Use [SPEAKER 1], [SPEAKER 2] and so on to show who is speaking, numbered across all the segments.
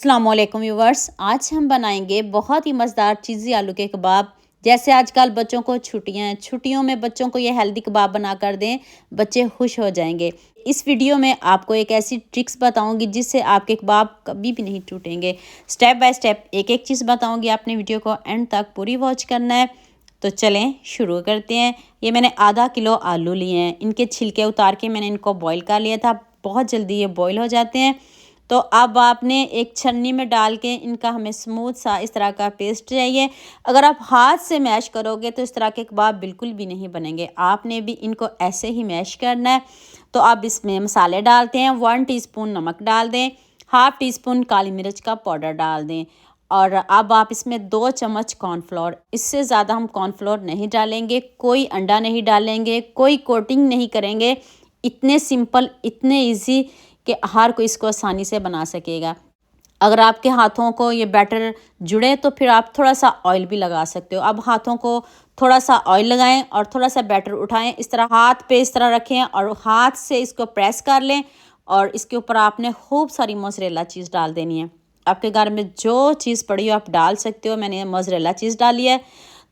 [SPEAKER 1] अस्सलामुअलैकुम व्यूवर्स, आज हम बनाएंगे बहुत ही मज़ेदार चीज़ी आलू के कबाब। जैसे आजकल बच्चों को छुट्टियां हैं, छुट्टियों में बच्चों को ये हेल्दी कबाब बना कर दें, बच्चे खुश हो जाएंगे। इस वीडियो में आपको एक ऐसी ट्रिक्स बताऊंगी जिससे आपके कबाब कभी भी नहीं टूटेंगे। स्टेप बाय स्टेप एक एक चीज़ बताऊंगी, आपने वीडियो को एंड तक पूरी वॉच करना है। तो चलें शुरू करते हैं। ये मैंने आधा किलो आलू लिए हैं, इनके छिलके उतार के मैंने इनको बॉईल कर लिया था। बहुत जल्दी ये बॉईल हो जाते हैं। तो अब आपने एक छन्नी में डाल के इनका हमें स्मूथ सा इस तरह का पेस्ट चाहिए। अगर आप हाथ से मैश करोगे तो इस तरह के कबाब बिल्कुल भी नहीं बनेंगे, आपने भी इनको ऐसे ही मैश करना है। तो अब इसमें मसाले डालते हैं। 1 टीस्पून नमक डाल दें, हाफ़ टी स्पून काली मिर्च का पाउडर डाल दें, और अब आप इसमें 2 चम्मच कॉर्नफ्लोर, इससे ज़्यादा हम कॉर्नफ्लोर नहीं डालेंगे, कोई अंडा नहीं डालेंगे, कोई कोटिंग नहीं करेंगे। इतने सिंपल, इतने ईजी कि हर कोई इसको आसानी से बना सकेगा। अगर आपके हाथों को ये बैटर जुड़े तो फिर आप थोड़ा सा ऑयल भी लगा सकते हो। अब हाथों को थोड़ा सा ऑयल लगाएं और थोड़ा सा बैटर उठाएं, इस तरह हाथ पे इस तरह रखें और हाथ से इसको प्रेस कर लें। और इसके ऊपर आपने खूब सारी मोज़रेला चीज़ डाल देनी है। आपके घर में जो चीज़ पड़ी हो आप डाल सकते हो, मैंने मोज़रेला चीज़ डाली है।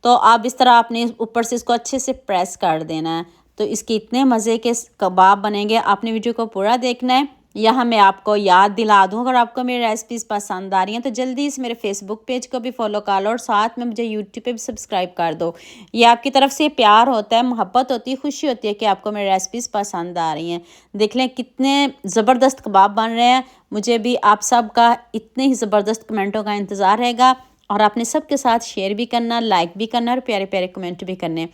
[SPEAKER 1] तो आप इस तरह आपने ऊपर से इसको अच्छे से प्रेस कर देना है। तो इसके इतने मज़े के कबाब बनेंगे, आपने वीडियो को पूरा देखना है। यहाँ मैं आपको याद दिला दूँ, अगर आपको मेरी रेसिपीज़ पसंद आ रही हैं तो जल्दी से मेरे फेसबुक पेज को भी फॉलो कर लो और साथ में मुझे यूट्यूब पे भी सब्सक्राइब कर दो। ये आपकी तरफ से प्यार होता है, मोहब्बत होती है, खुशी होती है कि आपको मेरी रेसिपीज़ पसंद आ रही हैं। देख लें कितने ज़बरदस्त कबाब बन रहे हैं। मुझे भी आप सब का इतने ही ज़बरदस्त कमेंटों का इंतज़ार रहेगा और आपने सबके साथ शेयर भी करना, लाइक भी करना और प्यारे प्यारे कमेंट भी करने।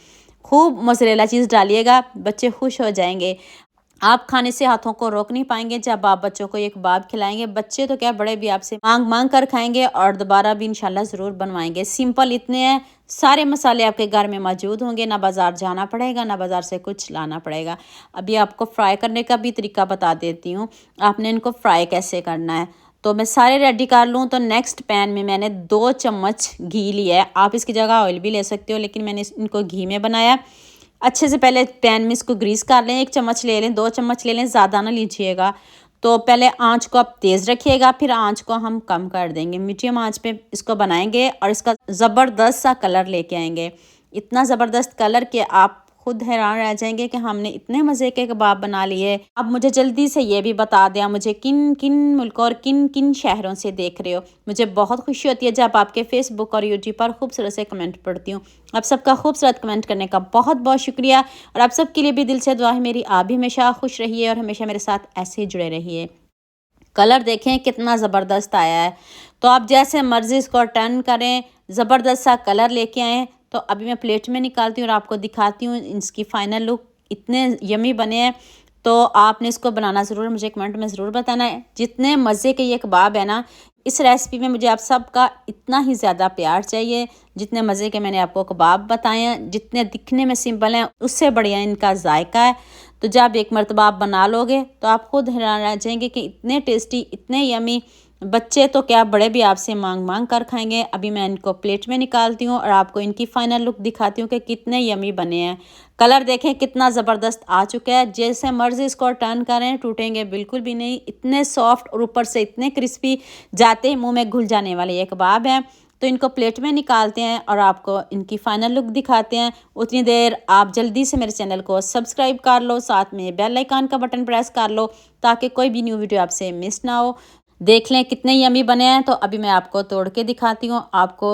[SPEAKER 1] खूब मोज़रेला चीज़ डालिएगा, बच्चे खुश हो जाएंगे। आप खाने से हाथों को रोक नहीं पाएंगे जब आप बच्चों को ये कबाब खिलाएंगे। बच्चे तो क्या, बड़े भी आपसे मांग मांग कर खाएंगे और दोबारा भी इंशाल्लाह ज़रूर बनवाएंगे। सिंपल इतने हैं, सारे मसाले आपके घर में मौजूद होंगे, ना बाज़ार जाना पड़ेगा, ना बाज़ार से कुछ लाना पड़ेगा। अभी आपको फ्राई करने का भी तरीका बता देती हूँ, आपने इनको फ्राई कैसे करना है। तो मैं सारे रेडी कर लूँ तो नेक्स्ट पैन में मैंने 2 चम्मच घी लिया है। आप इसकी जगह ऑयल भी ले सकते हो, लेकिन मैंने इनको घी में बनाया। अच्छे से पहले पैन में इसको ग्रीस कर लें। 1 चम्मच ले लें, 2 चम्मच ले लें, ज़्यादा ना लीजिएगा। तो पहले आंच को आप तेज़ रखिएगा, फिर आंच को हम कम कर देंगे। मीडियम आंच पे इसको बनाएंगे और इसका ज़बरदस्त सा कलर लेके आएंगे। इतना ज़बरदस्त कलर कि आप खुद हैरान रह जाएंगे कि हमने इतने मज़े के कबाब बना लिए। अब मुझे जल्दी से ये भी बता दें, मुझे किन किन मुल्कों और किन किन शहरों से देख रहे हो। मुझे बहुत खुशी होती है जब आपके फेसबुक और यूट्यूब पर खूबसूरत से कमेंट पढ़ती हूँ। आप सबका खूबसूरत कमेंट करने का बहुत बहुत शुक्रिया और आप सबके लिए भी दिल से दुआ है मेरी, आप भी हमेशा खुश रहिए और हमेशा मेरे साथ ऐसे ही जुड़े रहिए। कलर देखें कितना ज़बरदस्त आया है। तो आप जैसे मर्ज़ी इसको टर्न करें, ज़बरदस्त सा कलर लेके आएँ। तो अभी मैं प्लेट में निकालती हूँ और आपको दिखाती हूँ इसकी फ़ाइनल लुक। इतने यमी बने हैं। तो आपने इसको बनाना ज़रूर मुझे कमेंट में ज़रूर बताना है। जितने मज़े के ये कबाब है ना, इस रेसिपी में मुझे आप सबका इतना ही ज़्यादा प्यार चाहिए जितने मज़े के मैंने आपको कबाब बताए हैं। जितने दिखने में सिंपल हैं उससे बढ़िया इनका जायका है। तो जब एक मरतबा आप बना लोगे तो आप खुद हैरान रह जाएंगे कि इतने टेस्टी, इतने यमी, बच्चे तो क्या, बड़े भी आपसे मांग मांग कर खाएंगे। अभी मैं इनको प्लेट में निकालती हूँ और आपको इनकी फाइनल लुक दिखाती हूँ कि कितने यमी बने हैं। कलर देखें कितना ज़बरदस्त आ चुका है। जैसे मर्ज़ी इसको टर्न करें, टूटेंगे बिल्कुल भी नहीं। इतने सॉफ्ट और ऊपर से इतने क्रिस्पी, जाते ही मुंह में घुल जाने वाले ये कबाब हैं। तो इनको प्लेट में निकालते हैं और आपको इनकी फ़ाइनल लुक दिखाते हैं। उतनी देर आप जल्दी से मेरे चैनल को सब्सक्राइब कर लो, साथ में बेल आइकन का बटन प्रेस कर लो ताकि कोई भी न्यू वीडियो आपसे मिस ना हो। देख लें कितने यमी बने हैं। तो अभी मैं आपको तोड़ के दिखाती हूँ। आपको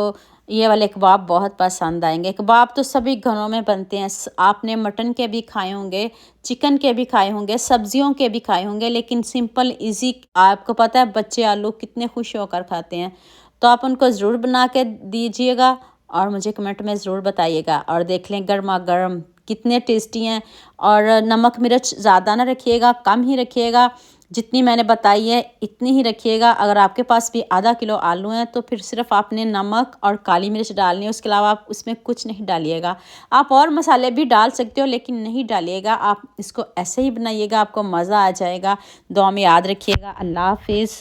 [SPEAKER 1] ये वाले कबाब बहुत पसंद आएंगे। कबाब तो सभी घरों में बनते हैं। आपने मटन के भी खाए होंगे, चिकन के भी खाए होंगे, सब्जियों के भी खाए होंगे, लेकिन सिंपल इजी, आपको पता है बच्चे आलू कितने खुश होकर खाते हैं। तो आप उनको ज़रूर बना के दीजिएगा और मुझे कमेंट में ज़रूर बताइएगा। और देख लें गर्मा गर्म कितने टेस्टी हैं। और नमक मिर्च ज़्यादा ना रखिएगा, कम ही रखिएगा। जितनी मैंने बताई है इतनी ही रखिएगा। अगर आपके पास भी आधा किलो आलू हैं तो फिर सिर्फ आपने नमक और काली मिर्च डालनी है, उसके अलावा आप उसमें कुछ नहीं डालिएगा। आप और मसाले भी डाल सकते हो लेकिन नहीं डालिएगा। आप इसको ऐसे ही बनाइएगा, आपको मज़ा आ जाएगा। दुआ में याद रखिएगा। अल्लाह हाफिज़।